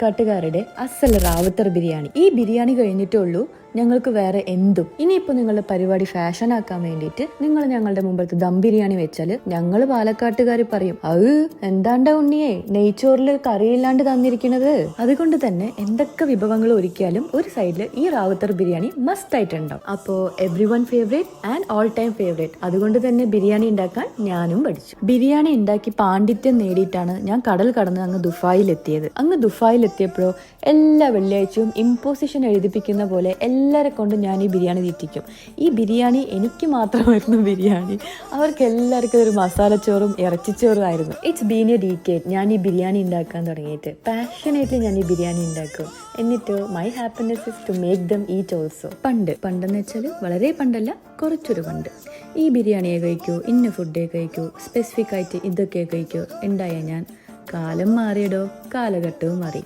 പാലക്കാട്ടുകാരുടെ അസൽ റാവുത്തർ ബിരിയാണി. ഈ ബിരിയാണി കഴിഞ്ഞിട്ടുള്ളൂ ഞങ്ങൾക്ക് വേറെ എന്തും. ഇനിയിപ്പോൾ നിങ്ങളുടെ പരിപാടി ഫാഷൻ ആക്കാൻ വേണ്ടിയിട്ട് നിങ്ങൾ ഞങ്ങളുടെ മുമ്പത്തെ ദം ബിരിയാണി വെച്ചാൽ ഞങ്ങൾ പാലക്കാട്ടുകാർ പറയും, അത് എന്താണ്ടാ ഉണ്ണിയേ നെയ്ച്ചോറിൽ കറിയില്ലാണ്ട് തന്നിരിക്കുന്നത്. അതുകൊണ്ട് തന്നെ എന്തൊക്കെ വിഭവങ്ങൾ ഒരുക്കിയാലും ഒരു സൈഡിൽ ഈ റാവുത്തർ ബിരിയാണി മസ്റ്റ് ആയിട്ടുണ്ടാവും. അപ്പോൾ every one favourite and all time favourite. അതുകൊണ്ട് തന്നെ ബിരിയാണി ഉണ്ടാക്കാൻ ഞാനും പഠിച്ചു. ബിരിയാണി ഉണ്ടാക്കി പാണ്ഡിത്യം നേടിയിട്ടാണ് ഞാൻ കടൽ കടന്ന് അങ്ങ് ദുബായിലെത്തിയത്. അങ്ങ് ദുബായിലെത്തിയപ്പോഴോ എല്ലാ വെള്ളിയാഴ്ചയും ഇമ്പോസിഷൻ എഴുതിപ്പിക്കുന്ന പോലെ എല്ലാരെ കൊണ്ട് ഞാൻ ഈ ബിരിയാണി തീറ്റിക്കും. ഈ ബിരിയാണി എനിക്ക് മാത്രമായിരുന്നു ബിരിയാണി, അവർക്ക് എല്ലാവർക്കും ഒരു മസാലച്ചോറും ഇറച്ചിച്ചോറും ആയിരുന്നു. ഇറ്റ്സ് ബീൻ എ ഡീക്കേഡ് ഞാൻ ഈ ബിരിയാണി ഉണ്ടാക്കാൻ തുടങ്ങിയിട്ട്. പാഷനേറ്റ്ലി ഞാൻ ഈ ബിരിയാണി ഉണ്ടാക്കും. എന്നിട്ട് my happiness is to make them eat also. പണ്ടെന്ന് വെച്ചാൽ വളരെ പണ്ടല്ല, കുറച്ചൊരു പണ്ട്. ഈ ബിരിയാണിയെ കഴിക്കൂ, ഇന്ന ഫുഡേ കഴിക്കൂ, സ്പെസിഫിക് ആയിട്ട് ഇതൊക്കെ കഴിക്കൂ ഉണ്ടായ ഞാൻ. കാലം മാറിയടോ, കാലഘട്ടവും മാറി.